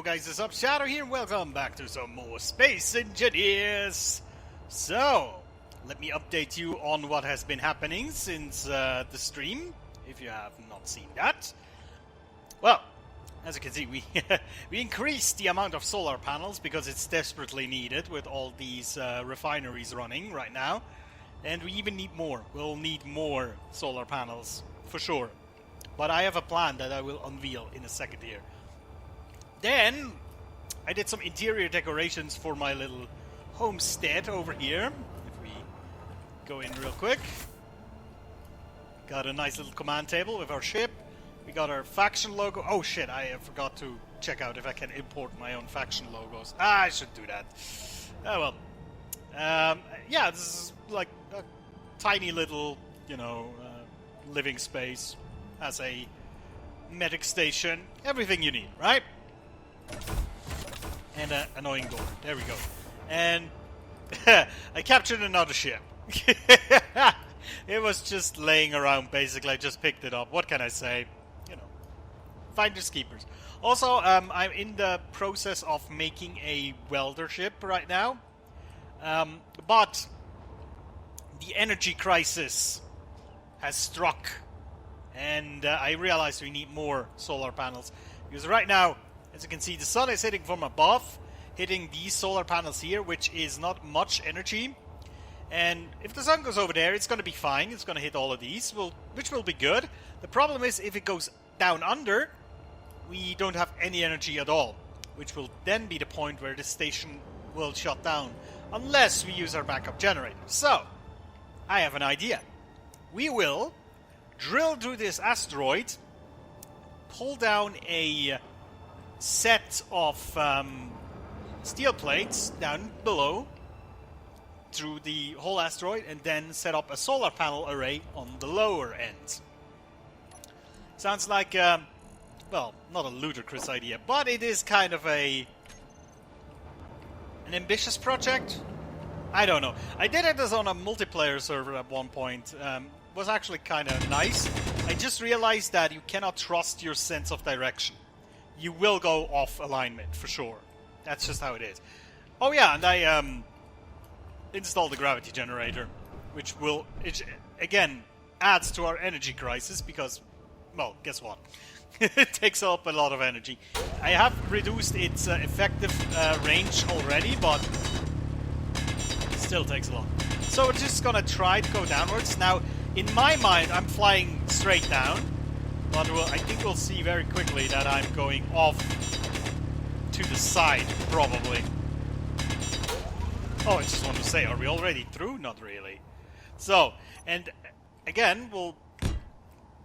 Yo guys, what's up? Shadow here, and welcome back to some more Space Engineers! So, let me update you on what has been happening since the stream, if you have not seen that. Well, as you can see, we increased the amount of solar panels because it's desperately needed with all these refineries running right now. And we even need more. We'll need more solar panels, for sure. But I have a plan that I will unveil in a second here. Then, I did some interior decorations for my little homestead over here. If we go in real quick. Got a nice little command table with our ship. We got our faction logo. Oh shit, I forgot to check out if I can import my own faction logos. I should do that. Oh well. Yeah, this is like a tiny little, you know, living space. As a medic station. Everything you need, right? And an annoying door. There we go. And I captured another ship. It was just laying around, basically. I just picked it up. What can I say? You know, finders keepers. Also, I'm in the process of making a welder ship right now. But the energy crisis has struck. And I realized we need more solar panels. Because right now, as you can see, the sun is hitting from above, hitting these solar panels here, which is not much energy. And if the sun goes over there, it's going to be fine. It's going to hit all of these, which will be good. The problem is, if it goes down under, we don't have any energy at all. Which will then be the point where the station will shut down, unless we use our backup generator. So, I have an idea. We will drill through this asteroid, pull down a set of steel plates down below through the whole asteroid, and then set up a solar panel array on the lower end. Sounds like, well, not a ludicrous idea, but it is kind of an ambitious project. I don't know. I did it as on a multiplayer server at one point. Was actually kind of nice. I just realized that you cannot trust your sense of direction. You will go off alignment, for sure. That's just how it is. Oh yeah, and I installed the gravity generator, which will, again, adds to our energy crisis, because, well, guess what? It takes up a lot of energy. I have reduced its effective range already, but still takes a lot. So we're just gonna try to go downwards. Now, in my mind, I'm flying straight down. But I think we'll see very quickly that I'm going off to the side, probably. Oh, I just want to say, are we already through? Not really. So, and again, we'll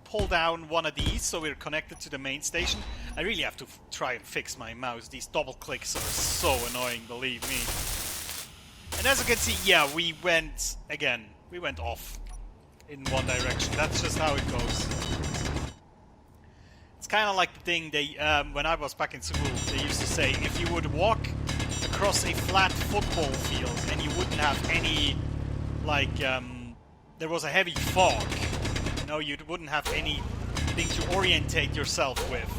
pull down one of these so we're connected to the main station. I really have to try and fix my mouse. These double clicks are so annoying, believe me. And as you can see, yeah, we went off in one direction. That's just how it goes. It's kind of like the thing they, when I was back in school, they used to say, if you would walk across a flat football field and you wouldn't have any, like, there was a heavy fog, you know, you wouldn't have anything to orientate yourself with.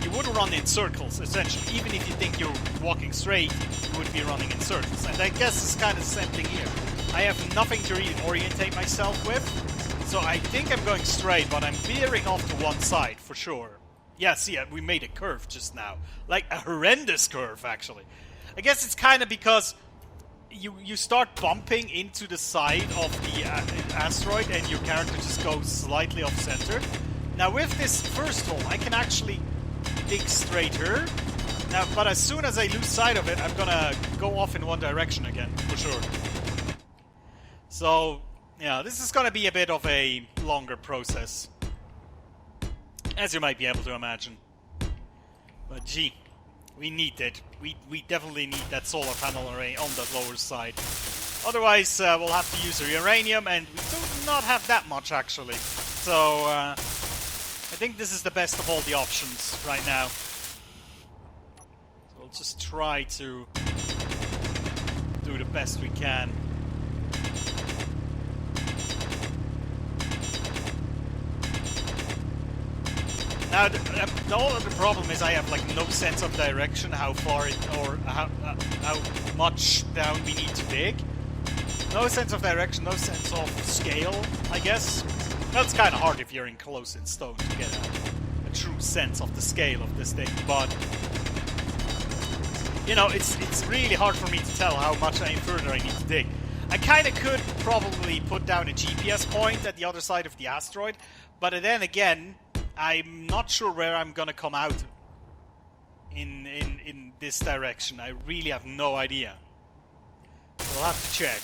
You would run in circles, essentially. Even if you think you're walking straight, you would be running in circles. And I guess it's kind of the same thing here. I have nothing to really orientate myself with, so I think I'm going straight, but I'm veering off to one side, for sure. Yeah, see, we made a curve just now. Like, a horrendous curve, actually. I guess it's kind of because you start bumping into the side of the asteroid and your character just goes slightly off-center. Now, with this first hole, I can actually dig straighter. Now, but as soon as I lose sight of it, I'm gonna go off in one direction again, for sure. So, yeah, this is gonna be a bit of a longer process, as you might be able to imagine. But gee, we need it. We definitely need that solar panel array on that lower side. Otherwise, we'll have to use the uranium, and we do not have that much, actually. So, I think this is the best of all the options right now. So we'll just try to do the best we can. Now, the other problem is I have like no sense of direction, how far it, or how much down we need to dig. No sense of direction, no sense of scale, I guess. That's kind of hard if you're enclosed in stone to get a true sense of the scale of this thing, but you know, it's really hard for me to tell how much further I need to dig. I kind of could probably put down a GPS point at the other side of the asteroid, but then again, I'm not sure where I'm gonna come out in this direction. I really have no idea. We'll have to check.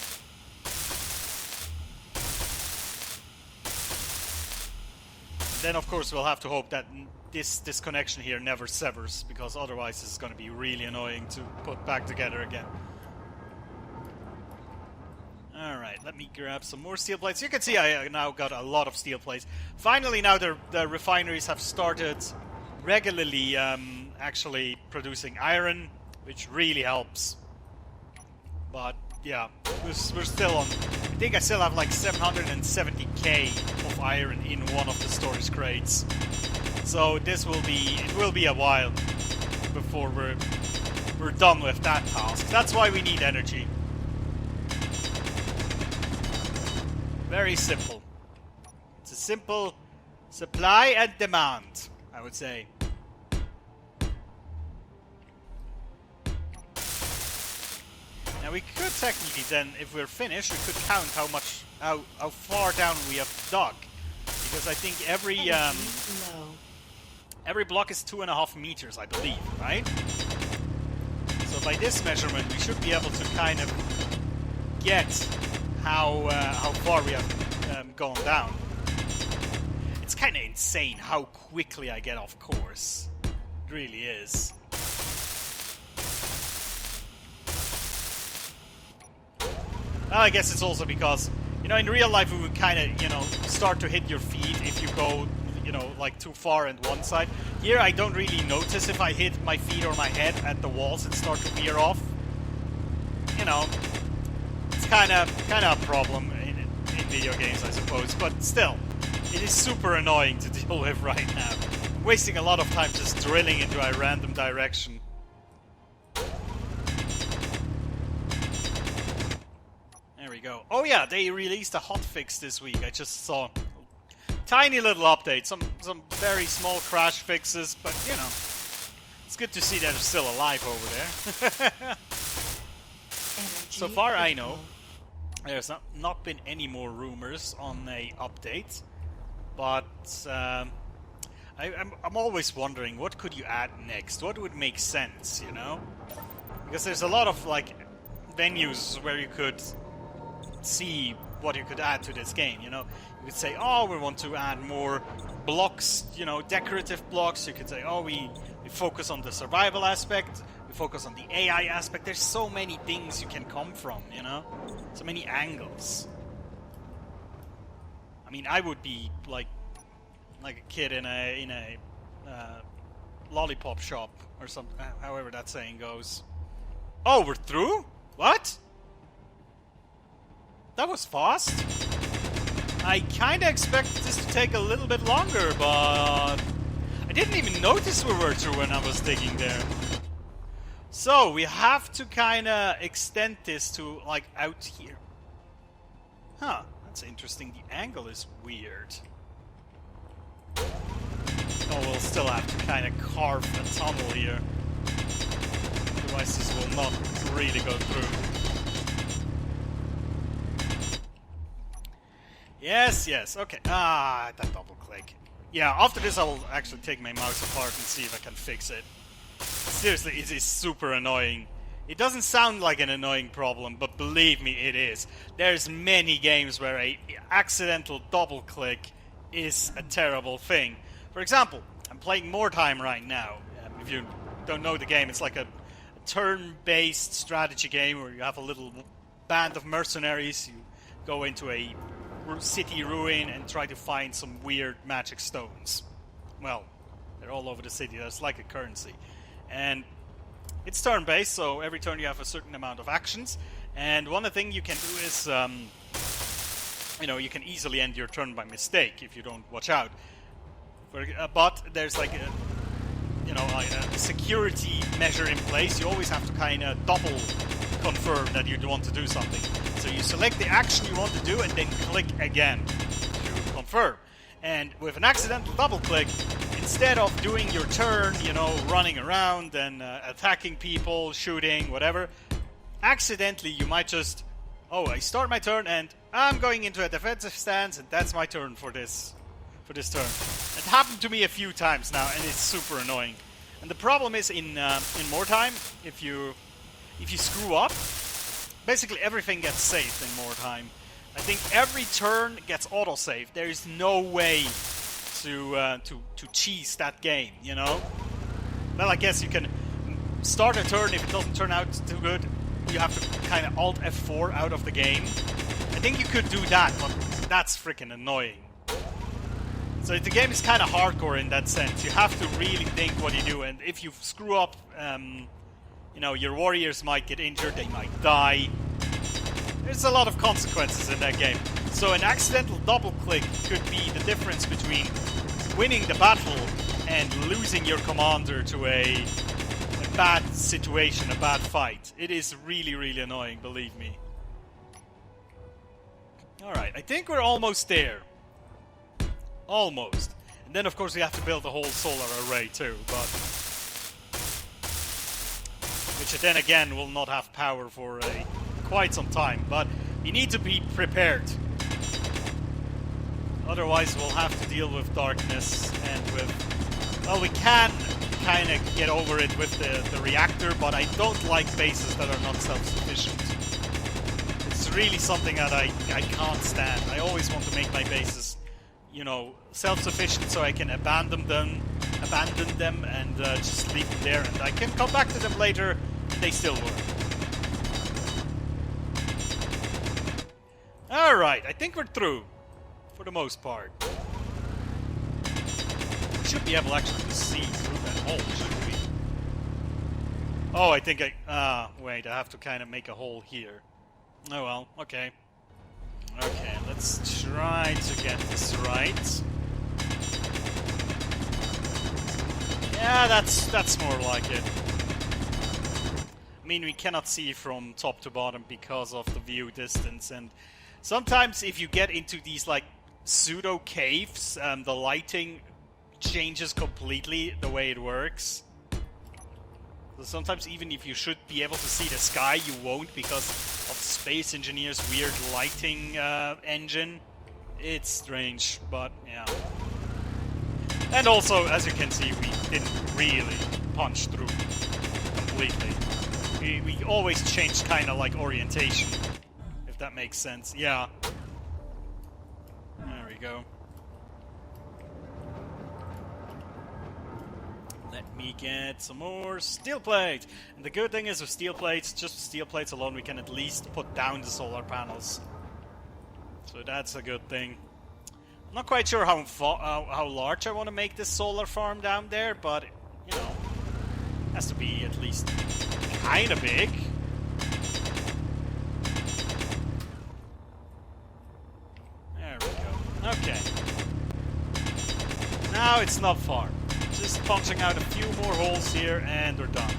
Then of course we'll have to hope that this connection here never severs, because otherwise this is going to be really annoying to put back together again. Alright, let me grab some more steel plates. You can see I now got a lot of steel plates. Finally now the refineries have started regularly actually producing iron, which really helps. But yeah, we're still on... I think I still have like 770k of iron in one of the storage crates. So this will be... it will be a while before we're done with that task. That's why we need energy. Very simple. It's a simple supply and demand, I would say. Now we could technically then, if we're finished, we could count how far down we have dug, because I think every block is 2.5 meters, I believe, right? So by this measurement, we should be able to kind of get how far we have gone down. It's kind of insane how quickly I get off course. It really is. Well, I guess it's also because, you know, in real life we would kind of, you know, start to hit your feet if you go, you know, like too far on one side. Here I don't really notice if I hit my feet or my head at the walls and start to veer off. You know, it's kind of a problem in video games, I suppose, but still, it is super annoying to deal with right now. I'm wasting a lot of time just drilling into a random direction. There we go. Oh yeah, they released a hotfix this week. I just saw tiny little update, some very small crash fixes, but you know, it's good to see that they're still alive over there. So far I know, there's not been any more rumors on a update, but I'm always wondering, what could you add next? What would make sense, you know? Because there's a lot of like venues where you could see what you could add to this game, you know? You could say, oh, we want to add more blocks, you know, decorative blocks. You could say, oh, we focus on the survival aspect, we focus on the AI aspect. There's so many things you can come from, you know? So many angles. I mean, I would be like a kid in a lollipop shop or something, however that saying goes. Oh, we're through? What? That was fast. I kinda expected this to take a little bit longer, but I didn't even notice we were through when I was digging there. So we have to kinda extend this to like out here. Huh, that's interesting. The angle is weird. Oh, we'll still have to kinda carve a tunnel here. Otherwise this will not really go through. Yes, yes, okay. Ah, that double click. Yeah, after this I will actually take my mouse apart and see if I can fix it. Seriously, it is super annoying. It doesn't sound like an annoying problem, but believe me, it is. There's many games where a accidental double click is a terrible thing. For example, I'm playing More Time right now. If you don't know the game, it's like a turn-based strategy game where you have a little band of mercenaries. You go into a city ruin and try to find some weird magic stones. Well, they're all over the city. That's like a currency. And it's turn-based, so every turn you have a certain amount of actions. And one thing you can do is, you know, you can easily end your turn by mistake if you don't watch out. But there's like a, you know, a security measure in place. You always have to kind of double confirm that you want to do something. So you select the action you want to do and then click again to confirm. And with an accidental double click, instead of doing your turn, you know, running around and attacking people, shooting, whatever, accidentally you might just, oh, I start my turn and I'm going into a defensive stance and that's my turn for this turn. It happened to me a few times now and it's super annoying. And the problem is in more time, if you screw up, basically everything gets saved in more time. I think every turn gets autosaved. There is no way to cheese that game, you know? Well, I guess you can start a turn. If it doesn't turn out too good, you have to kind of Alt F4 out of the game. I think you could do that, but that's freaking annoying. So the game is kind of hardcore in that sense. You have to really think what you do, and if you screw up, you know, your warriors might get injured, they might die. There's a lot of consequences in that game. So an accidental double click could be the difference between winning the battle and losing your commander to a bad situation, a bad fight. It is really, really annoying, believe me. Alright, I think we're almost there. Almost. And then of course we have to build a whole solar array too, but which then again will not have power for quite some time, but we need to be prepared. Otherwise we'll have to deal with darkness and with, well, we can kind of get over it with the reactor, but I don't like bases that are not self-sufficient. It's really something that I can't stand. I always want to make my bases, you know, self-sufficient so I can abandon them and just leave them there, and I can come back to them later and they still work. Alright, I think we're through. For the most part. We should be able actually to see through that hole, shouldn't we? Oh, I think wait, I have to kind of make a hole here. Oh well, okay. Okay, let's try to get this right. Yeah, that's more like it. I mean, we cannot see from top to bottom because of the view distance, and sometimes if you get into these like pseudo caves, the lighting changes completely the way it works. So sometimes even if you should be able to see the sky, you won't because of Space Engineer's weird lighting engine. It's strange, but yeah. And also, as you can see, we didn't really punch through completely. We always changed kind of like orientation, if that makes sense. Yeah. There we go. Let me get some more steel plates. And the good thing is with steel plates, just steel plates alone, we can at least put down the solar panels. So that's a good thing. I'm not quite sure how large I want to make this solar farm down there, but, you know, has to be at least kind of big. There we go. Okay. Now it's not far. Just punching out a few more holes here and we're done.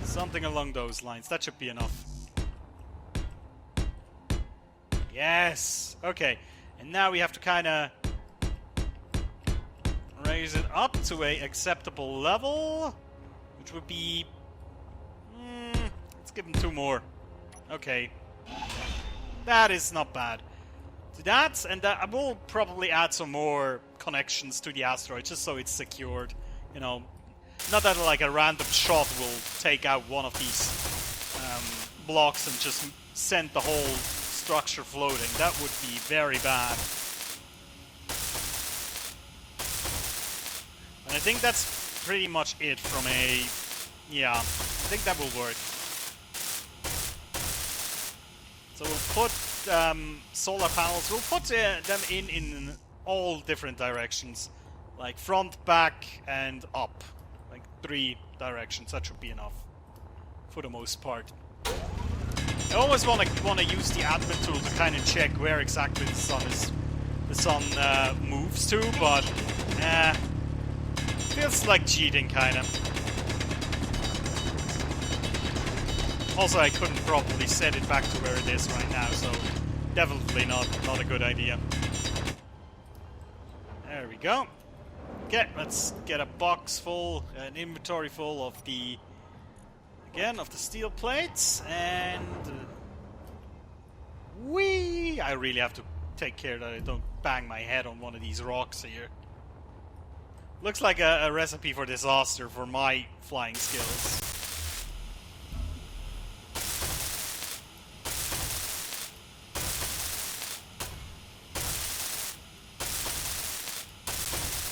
Something along those lines. That should be enough. Yes! Okay. And now we have to kind of raise it up to a acceptable level, which would be... let's give him 2 more. Okay. That is not bad. To that, and I will probably add some more connections to the asteroid, just so it's secured. You know, not that like a random shot will take out one of these blocks and just send the whole structure floating. That would be very bad. And I think that's pretty much it from a... Yeah, I think that will work. So we'll put solar panels, we'll put them in all different directions. Like front, back, and up. Like 3 directions, that should be enough. For the most part. I always want to use the admin tool to kind of check where exactly the sun moves to, but Nah. Feels like cheating, kinda. Also, I couldn't probably set it back to where it is right now, so definitely not a good idea. There we go. Okay, let's get a box full, an inventory full of the, again, of the steel plates, and whee! I really have to take care that I don't bang my head on one of these rocks here. Looks like a recipe for disaster for my flying skills.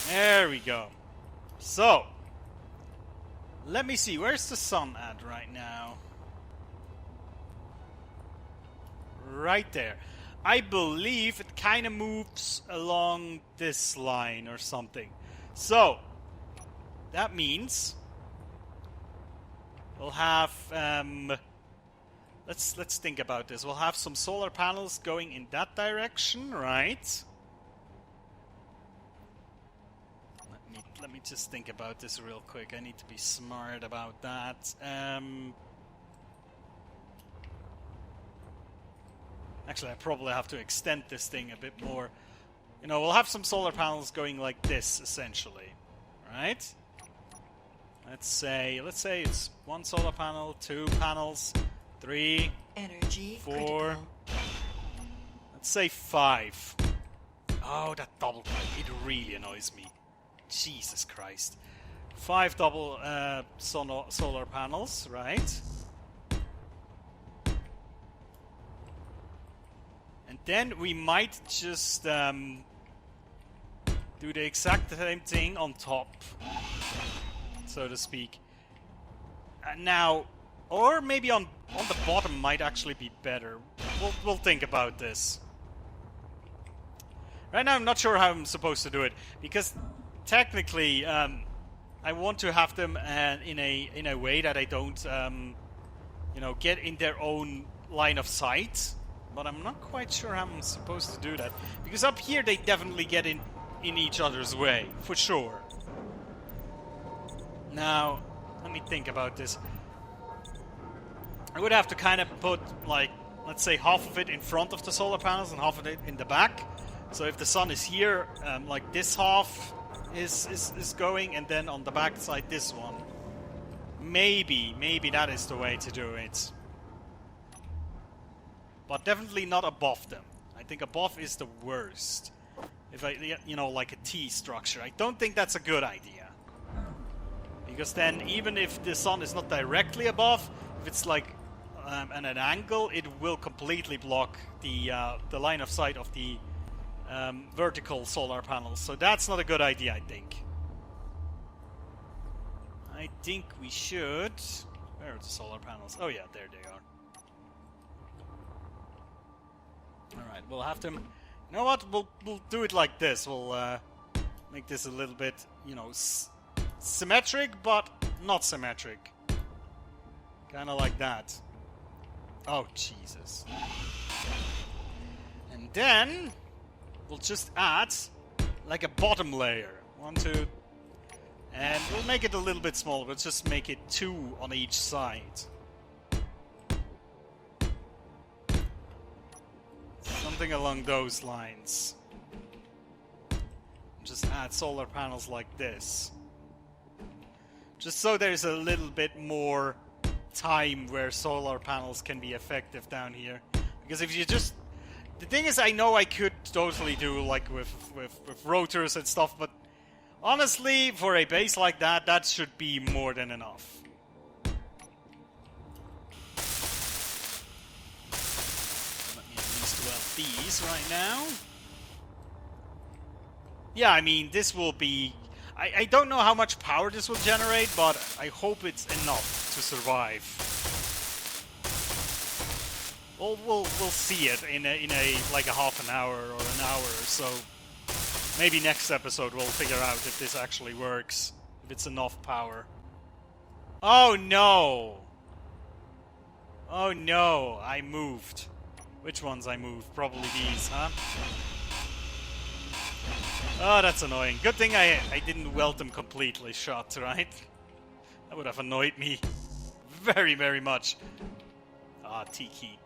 There we go. So, let me see, where's the sun at right now? Right there. I believe it kind of moves along this line or something. So, that means we'll have, let's think about this. We'll have some solar panels going in that direction, right? Let me just think about this real quick. I need to be smart about that. Actually, I probably have to extend this thing a bit more. You know, we'll have some solar panels going like this, essentially. Right? Let's say it's one solar panel, 2 panels, 3, energy 4. critical. Let's say 5. Oh, that double pipe. It really annoys me. Jesus Christ. 5 double solar panels, right? And then we might just do the exact same thing on top, so to speak. Now, or maybe on the bottom might actually be better. We'll think about this. Right now I'm not sure how I'm supposed to do it, because technically, I want to have them in a way that I don't, you know, get in their own line of sight. But I'm not quite sure how I'm supposed to do that, because up here they definitely get in each other's way, for sure. Now, let me think about this. I would have to kind of put, like, let's say half of it in front of the solar panels and half of it in the back. So if the sun is here, like this half is going, and then on the back side this one. Maybe that is the way to do it. But definitely not above them. I think above is the worst. If you know, like a T structure. I don't think that's a good idea. Because then, even if the sun is not directly above, if it's like at an angle, it will completely block the line of sight of the vertical solar panels. So that's not a good idea, I think. I think we should... Where are the solar panels? Oh yeah, there they are. Alright, we'll have them... You know what? We'll do it like this. We'll make this a little bit, you know, symmetric, but not symmetric. Kind of like that. Oh, Jesus. And then... we'll just add, like, a bottom layer. 1, 2... And we'll make it a little bit smaller. We'll just make it 2 on each side. Something along those lines. Just add solar panels like this. Just so there's a little bit more time where solar panels can be effective down here. Because if you just... The thing is, I know I could totally do, like, with rotors and stuff, but honestly, for a base like that, that should be more than enough. Let me at least weld these right now. Yeah, I mean, this will be... I don't know how much power this will generate, but I hope it's enough to survive. We'll see it in a like a half an hour or an hour or so. Maybe next episode we'll figure out if this actually works, if it's enough power. Oh no! Oh no, I moved. Which ones I moved? Probably these, huh? Oh, that's annoying. Good thing I didn't weld them completely shut, right? That would have annoyed me very, very much. Ah, T key.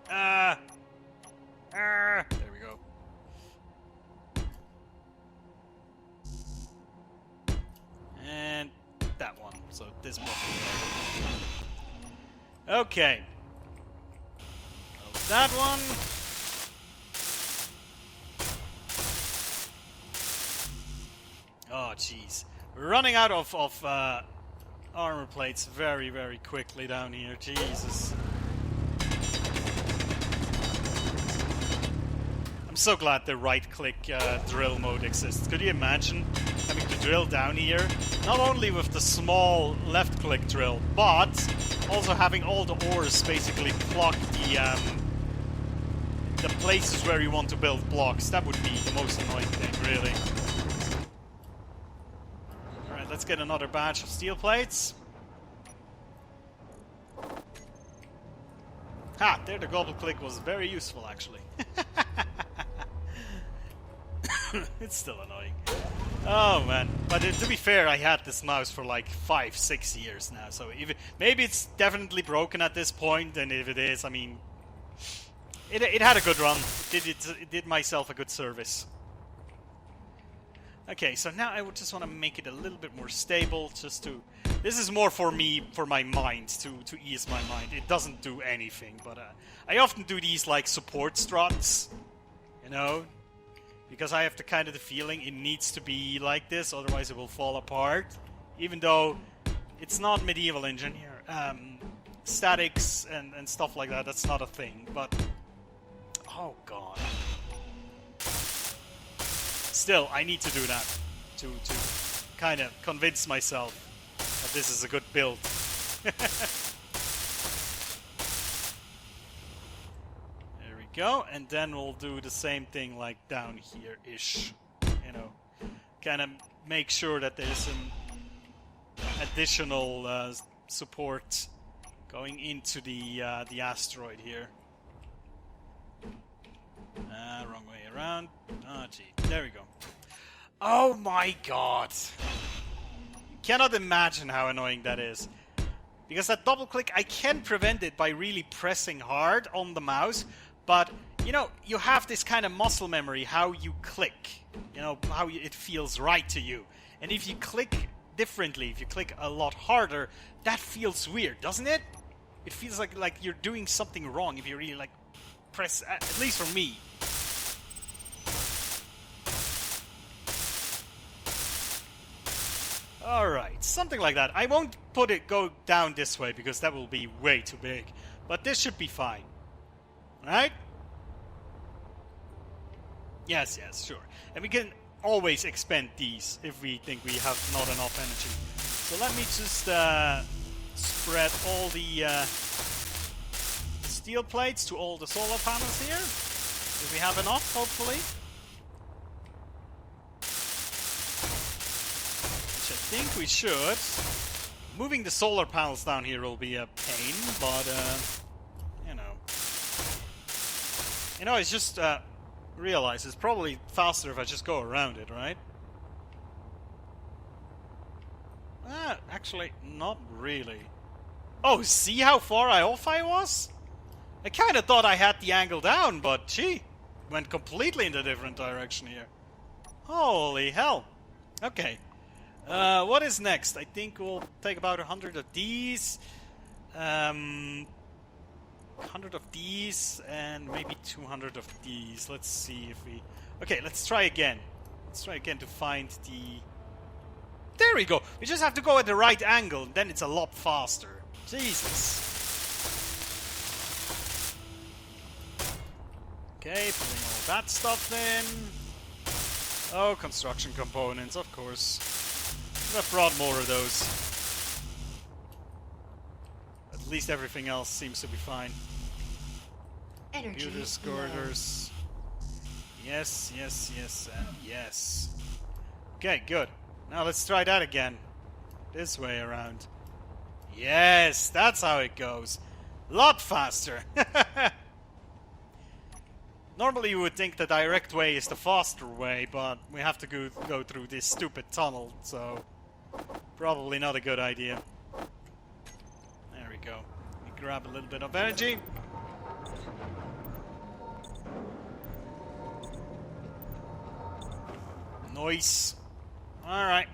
There we go. And that one. So this one. Okay. That one. Oh, jeez. We're running out of armor plates very, very quickly down here. Jesus. I'm so glad the right-click drill mode exists. Could you imagine having to drill down here? Not only with the small left-click drill, but also having all the ores basically block the places where you want to build blocks. That would be the most annoying thing, really. Alright, let's get another batch of steel plates. Ha! There the gobble click was very useful, actually. It's still annoying. Oh man, but to be fair, I had this mouse for like 5-6 years now, so maybe it's definitely broken at this point, and if it is, I mean, it had a good run. It did myself a good service. Okay, so now I would just want to make it a little bit more stable, just to... This is more for me, for my mind, to ease my mind. It doesn't do anything, but I often do these like support struts, you know? Because I have the kind of the feeling it needs to be like this, otherwise it will fall apart. Even though it's not medieval engineer. Statics and stuff like that, that's not a thing, but... Oh god. Still, I need to do that. To kind of convince myself that this is a good build. Go, and then we'll do the same thing like down here-ish, you know, kind of make sure that there's some additional support going into the asteroid here. Wrong way around. Oh gee, there we go. Oh my god! You cannot imagine how annoying that is. Because that double click, I can prevent it by really pressing hard on the mouse. But, you know, you have this kind of muscle memory, how you click. You know, how it feels right to you. And if you click differently, if you click a lot harder, that feels weird, doesn't it? It feels like you're doing something wrong if you really, like, press... At least for me. Alright, something like that. I won't go down this way, because that will be way too big. But this should be fine. Right? Yes, sure. And we can always expand these if we think we have not enough energy. So let me just spread all the steel plates to all the solar panels here. If we have enough, hopefully. Which I think we should. Moving the solar panels down here will be a pain, but you know, it's just, realize it's probably faster if I just go around it, right? Actually, not really. Oh, see how far off I was? I kind of thought I had the angle down, but gee, went completely in a different direction here. Holy hell. Okay. What is next? I think we'll take about 100 of these. 100 of these and maybe 200 of these. Let's see if we... Okay, let's try again. Let's try again to find the... There we go! We just have to go at the right angle, and then it's a lot faster. Jesus. Okay, putting all that stuff in. Oh, construction components, of course. I've brought more of those. At least everything else seems to be fine. Computer girders. Yes, and yes. Okay, good. Now let's try that again. This way around. Yes, that's how it goes. Lot faster. Normally you would think the direct way is the faster way, but we have to go through this stupid tunnel, so probably not a good idea. There we go. We grab a little bit of energy. Nice. Alright.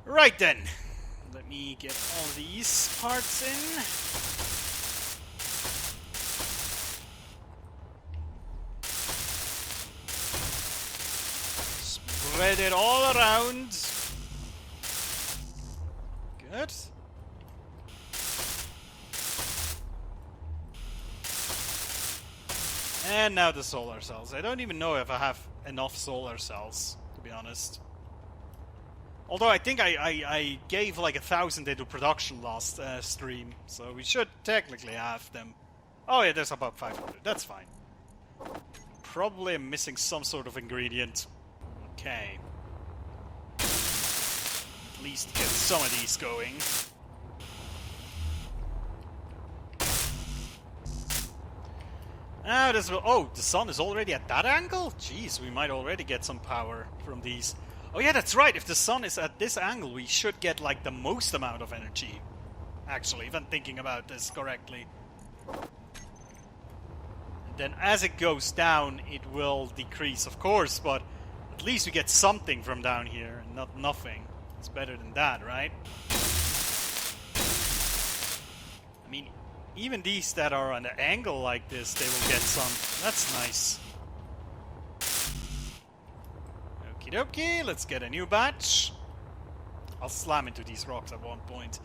Right then. Let me get all these parts in. Spread it all around. Good. And now the solar cells. I don't even know if I have enough solar cells, to be honest. Although I think I gave like 1,000 into production last stream, so we should technically have them. Oh yeah, there's about 500. That's fine. Probably I'm missing some sort of ingredient. Okay. At least get some of these going. Now this will. Oh, the sun is already at that angle? Jeez, we might already get some power from these. Oh yeah, that's right. If the sun is at this angle, we should get like the most amount of energy. Actually, if I'm thinking about this correctly. And then as it goes down, it will decrease, of course, but at least we get something from down here and not nothing. It's better than that, right? I mean, even these that are on an angle like this, they will get some. That's nice. Okie dokie, let's get a new batch. I'll slam into these rocks at one point.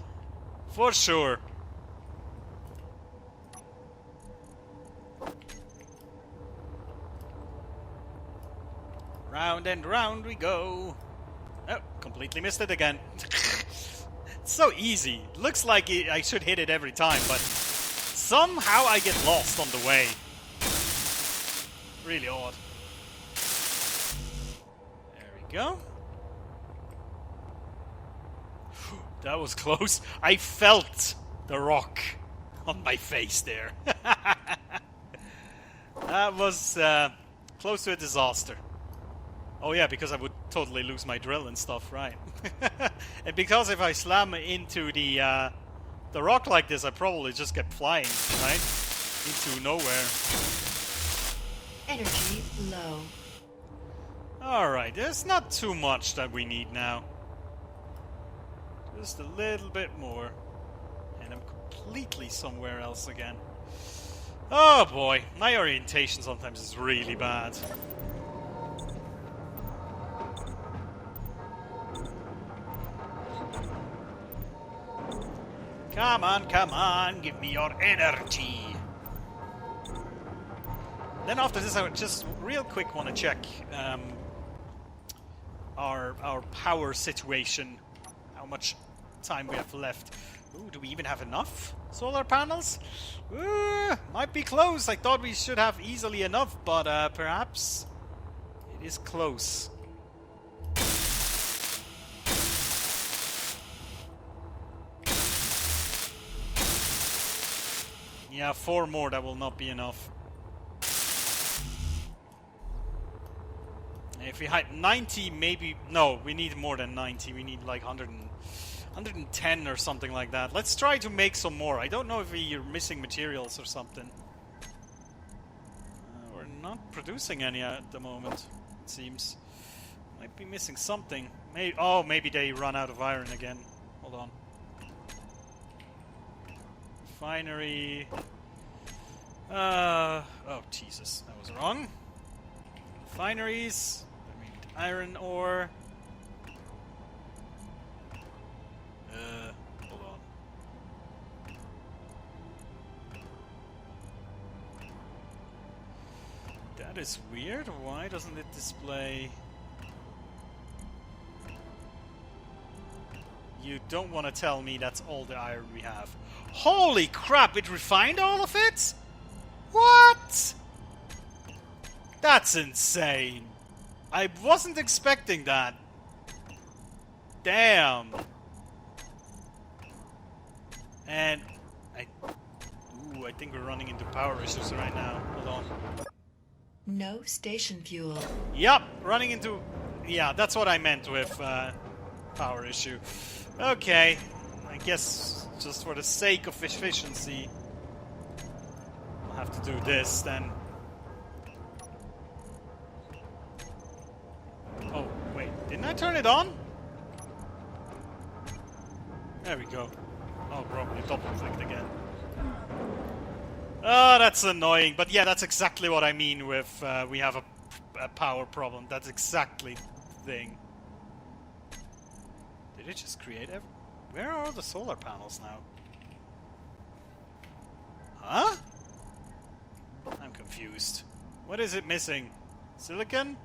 For sure. Round and round we go. Oh, completely missed it again. It's so easy. Looks like I should hit it every time, but somehow I get lost on the way. Really odd. There we go. That was close. I felt the rock on my face there. That was close to a disaster. Oh yeah, because I would totally lose my drill and stuff, right? And because if I slam into the rock like this, I probably just get flying, right? Into nowhere. Energy low. Alright, there's not too much that we need now. Just a little bit more. And I'm completely somewhere else again. Oh boy, my orientation sometimes is really bad. Come on, give me your energy. Then after this, I would just real quick want to check our power situation. How much time we have left. Ooh, do we even have enough solar panels? Ooh, might be close. I thought we should have easily enough, but perhaps it is close. Yeah, 4 more, that will not be enough. If we had 90, maybe... No, we need more than 90. We need like 110 or something like that. Let's try to make some more. I don't know if we're missing materials or something. We're not producing any at the moment, it seems. Might be missing something. Maybe they run out of iron again. Hold on. Refinery. Oh Jesus, that was wrong. Refineries. We need iron ore. Hold on. That is weird. Why doesn't it display? You don't want to tell me that's all the iron we have. Holy crap, it refined all of it? What? That's insane. I wasn't expecting that. Damn. And I think we're running into power issues right now. Hold on. No station fuel. Yup, running into... Yeah, that's what I meant with power issue. Okay, I guess just for the sake of efficiency, I'll have to do this then. Oh, wait, didn't I turn it on? There we go. Oh, probably double-clicked again. Oh, that's annoying. But yeah, that's exactly what I mean with we have a power problem. That's exactly the thing. Did it just create Where are all the solar panels now? Huh? I'm confused. What is it missing? Silicon?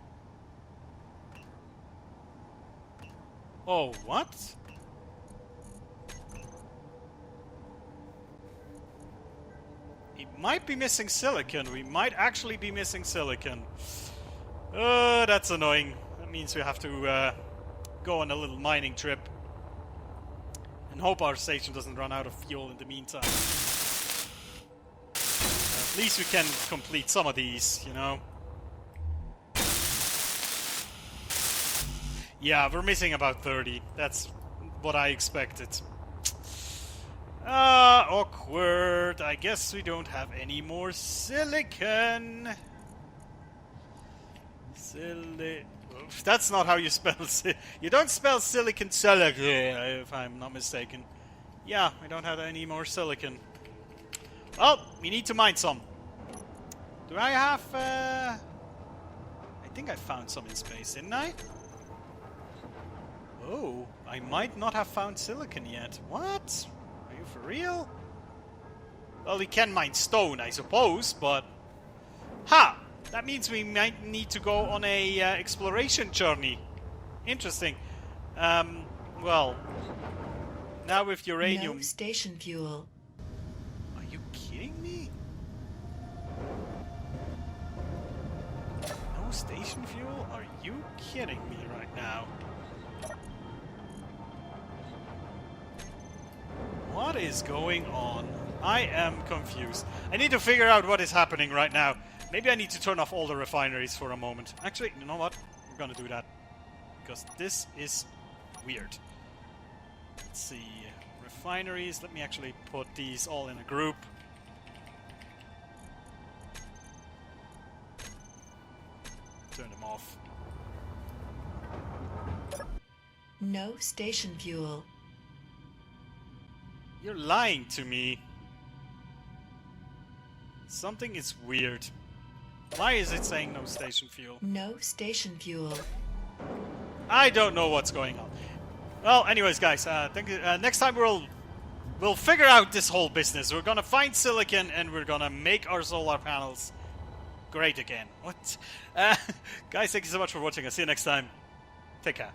Oh, what? It might be missing silicon. We might actually be missing silicon. That's annoying. That means we have to go on a little mining trip. And hope our station doesn't run out of fuel in the meantime. At least we can complete some of these, you know. Yeah, we're missing about 30. That's what I expected. Awkward. I guess we don't have any more silicon. That's not how you spell you don't spell silicon if I'm not mistaken. Yeah, we don't have any more silicon. Well, we need to mine some. Do I have... I think I found some in space, didn't I? Oh, I might not have found silicon yet. What? Are you for real? Well, we can mine stone, I suppose, but... Ha! That means we might need to go on a exploration journey. Interesting. Well... Now with uranium... No station fuel. Are you kidding me? No station fuel? Are you kidding me right now? What is going on? I am confused. I need to figure out what is happening right now. Maybe I need to turn off all the refineries for a moment. Actually, you know what? We're gonna do that. Because this is weird. Let's see. Refineries. Let me actually put these all in a group. Turn them off. No station fuel. You're lying to me. Something is weird. Why is it saying no station fuel? No station fuel. I don't know what's going on. Well, anyways, guys, thank you. Next time we'll figure out this whole business. We're gonna find silicon and we're gonna make our solar panels great again. What? Guys, thank you so much for watching. I'll see you next time. Take care.